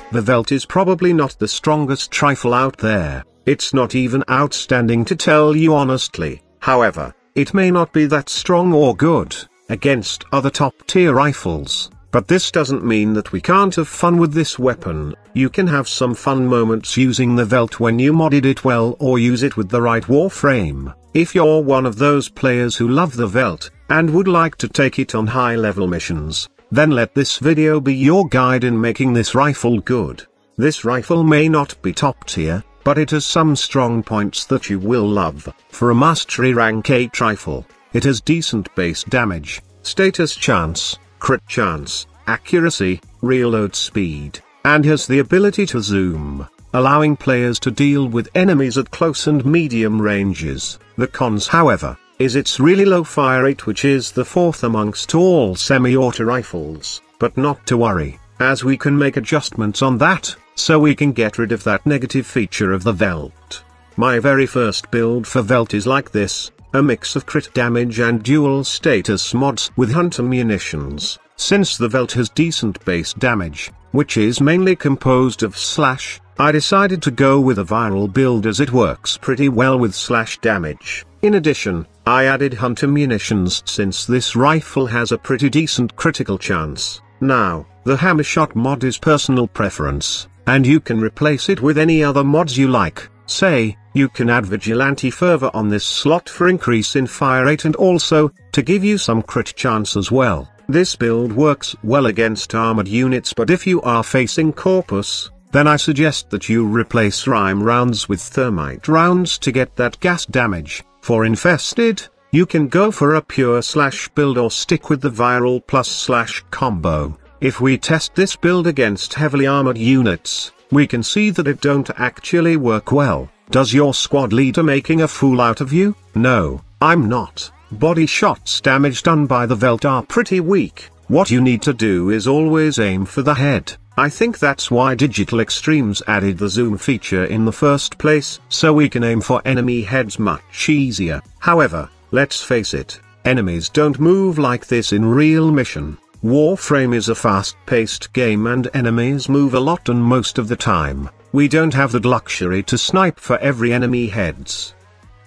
The Veldt is probably not the strongest rifle out there, it's not even outstanding to tell you honestly. However, it may not be that strong or good against other top-tier rifles, but this doesn't mean that we can't have fun with this weapon. You can have some fun moments using the Veldt when you modded it well or use it with the right Warframe. If you're one of those players who love the Veldt, and would like to take it on high-level missions, then let this video be your guide in making this rifle good. This rifle may not be top tier, but it has some strong points that you will love. For a mastery rank 8 rifle, it has decent base damage, status chance, crit chance, accuracy, reload speed, and has the ability to zoom, allowing players to deal with enemies at close and medium ranges. The cons, however, is its really low fire rate, which is the 4th amongst all semi-auto rifles, but not to worry, as we can make adjustments on that, so we can get rid of that negative feature of the Veldt. My very first build for Veldt is like this, a mix of crit damage and dual status mods with hunter munitions. Since the Veldt has decent base damage, which is mainly composed of slash, I decided to go with a viral build as it works pretty well with slash damage. In addition, I added hunter munitions since this rifle has a pretty decent critical chance. Now, the hammer shot mod is personal preference, and you can replace it with any other mods you like. Say, you can add vigilante fervor on this slot for increase in fire rate and also, to give you some crit chance as well. This build works well against armored units, but if you are facing corpus, then I suggest that you replace rime rounds with thermite rounds to get that gas damage. For infested, you can go for a pure slash build or stick with the viral plus slash combo. If we test this build against heavily armored units, we can see that it don't actually work well. Does your squad leader making a fool out of you? No, I'm not. Body shots damage done by the Veldt are pretty weak. What you need to do is always aim for the head. I think that's why Digital Extremes added the zoom feature in the first place, so we can aim for enemy heads much easier. However, let's face it, enemies don't move like this in real mission. Warframe is a fast-paced game and enemies move a lot, and most of the time, we don't have the luxury to snipe for every enemy heads.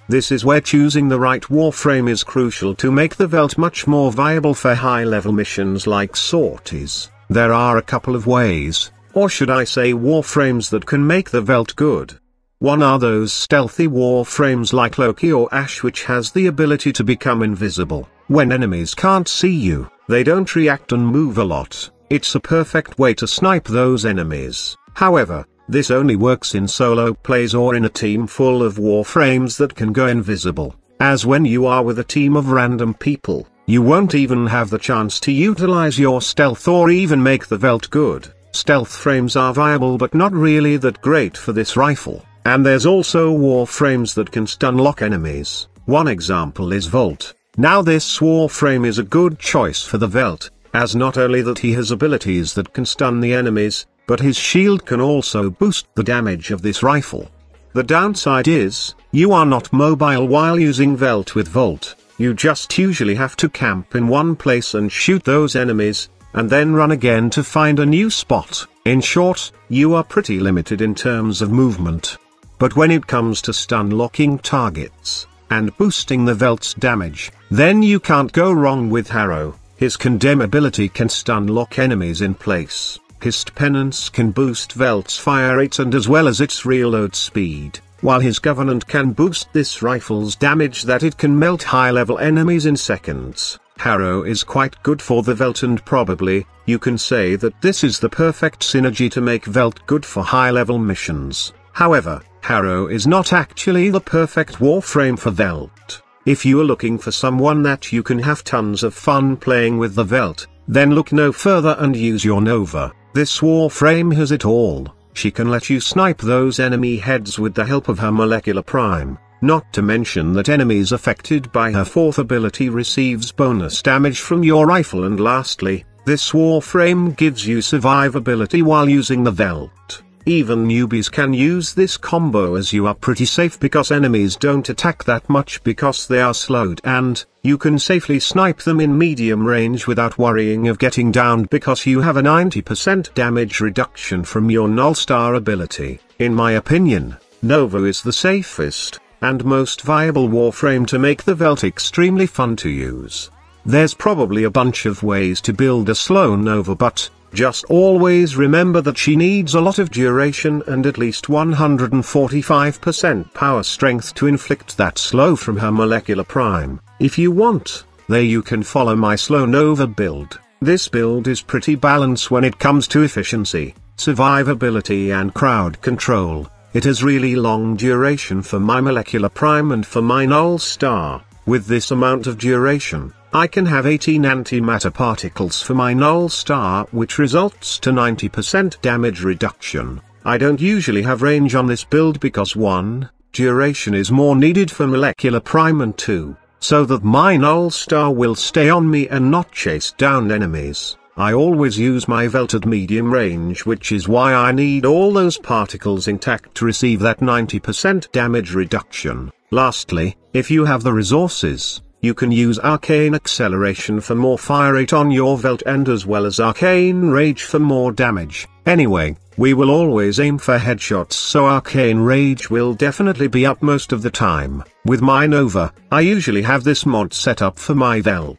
This is where choosing the right Warframe is crucial to make the Veldt much more viable for high-level missions like sorties. There are a couple of ways, or should I say Warframes, that can make the Veldt good. One are those stealthy Warframes like Loki or Ash, which has the ability to become invisible. When enemies can't see you, they don't react and move a lot. It's a perfect way to snipe those enemies. However, this only works in solo plays or in a team full of Warframes that can go invisible, as when you are with a team of random people, you won't even have the chance to utilize your stealth or even make the Veldt good. Stealth frames are viable but not really that great for this rifle, and there's also Warframes that can stun lock enemies. One example is Veldt. Now this Warframe is a good choice for the Veldt, as not only that he has abilities that can stun the enemies, but his shield can also boost the damage of this rifle. The downside is, you are not mobile while using Veldt with Veldt. You just usually have to camp in one place and shoot those enemies, and then run again to find a new spot. In short, you are pretty limited in terms of movement. But when it comes to stun locking targets, and boosting the Veldt's damage, then you can't go wrong with Harrow. His Condemn ability can stun lock enemies in place. His Penance can boost Veldt's fire rate and as well as its reload speed, while his Covenant can boost this rifle's damage that it can melt high-level enemies in seconds. Harrow is quite good for the Veldt, and probably, you can say that this is the perfect synergy to make Veldt good for high-level missions. However, Harrow is not actually the perfect Warframe for Veldt. If you are looking for someone that you can have tons of fun playing with the Veldt, then look no further and use your Nova. This Warframe has it all. She can let you snipe those enemy heads with the help of her molecular prime, not to mention that enemies affected by her 4th ability receives bonus damage from your rifle, and lastly, this Warframe gives you survivability while using the Veldt. Even newbies can use this combo as you are pretty safe because enemies don't attack that much because they are slowed, and you can safely snipe them in medium range without worrying of getting downed because you have a 90% damage reduction from your null star ability. In my opinion, Nova is the safest and most viable Warframe to make the Veldt extremely fun to use. There's probably a bunch of ways to build a slow Nova, but just always remember that she needs a lot of duration and at least 145% power strength to inflict that slow from her molecular prime. If you want, there you can follow my slow Nova build. This build is pretty balanced when it comes to efficiency, survivability and crowd control. It has really long duration for my molecular prime and for my null star. With this amount of duration, I can have 18 antimatter particles for my null star, which results to 90% damage reduction. I don't usually have range on this build because 1, duration is more needed for molecular prime, and 2, so that my null star will stay on me and not chase down enemies. I always use my Veldt at medium range, which is why I need all those particles intact to receive that 90% damage reduction. Lastly, if you have the resources, you can use Arcane Acceleration for more fire rate on your Veldt and as well as Arcane Rage for more damage. Anyway, we will always aim for headshots, so Arcane Rage will definitely be up most of the time. With my Nova, I usually have this mod set up for my Veldt.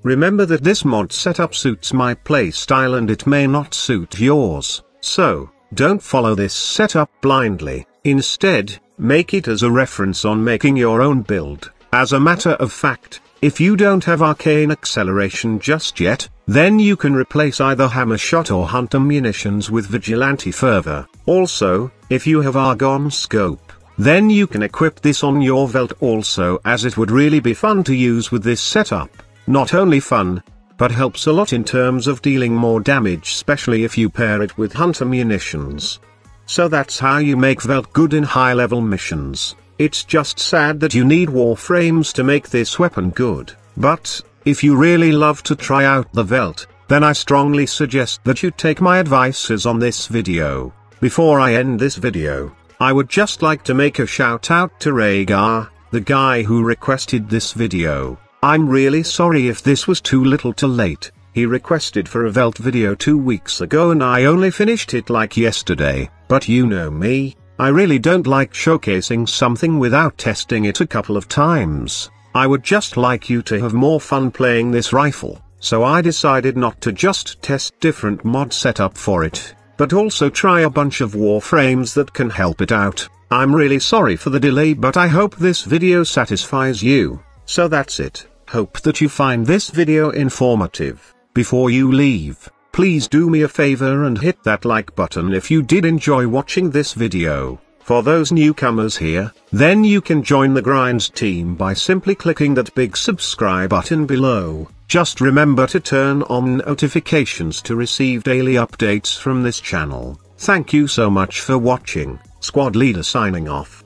Remember that this mod setup suits my playstyle and it may not suit yours, so don't follow this setup blindly. Instead, make it as a reference on making your own build. As a matter of fact, if you don't have Arcane Acceleration just yet, then you can replace either Hammer Shot or Hunter Munitions with Vigilante Fervor. Also, if you have Argon Scope, then you can equip this on your Veldt also, as it would really be fun to use with this setup. Not only fun, but helps a lot in terms of dealing more damage, especially if you pair it with Hunter Munitions. So that's how you make Veldt good in high-level missions. It's just sad that you need Warframes to make this weapon good, but if you really love to try out the Veldt, then I strongly suggest that you take my advices on this video. Before I end this video, I would just like to make a shout out to Rhaegar, the guy who requested this video. I'm really sorry if this was too little too late. He requested for a Veldt video 2 weeks ago and I only finished it like yesterday, but you know me, I really don't like showcasing something without testing it a couple of times. I would just like you to have more fun playing this rifle, so I decided not to just test different mod setup for it, but also try a bunch of Warframes that can help it out. I'm really sorry for the delay, but I hope this video satisfies you. So that's it. Hope that you find this video informative. Before you leave, please do me a favor and hit that like button if you did enjoy watching this video. For those newcomers here, then you can join the Grinds team by simply clicking that big subscribe button below. Just remember to turn on notifications to receive daily updates from this channel. Thank you so much for watching. Squad Leader signing off.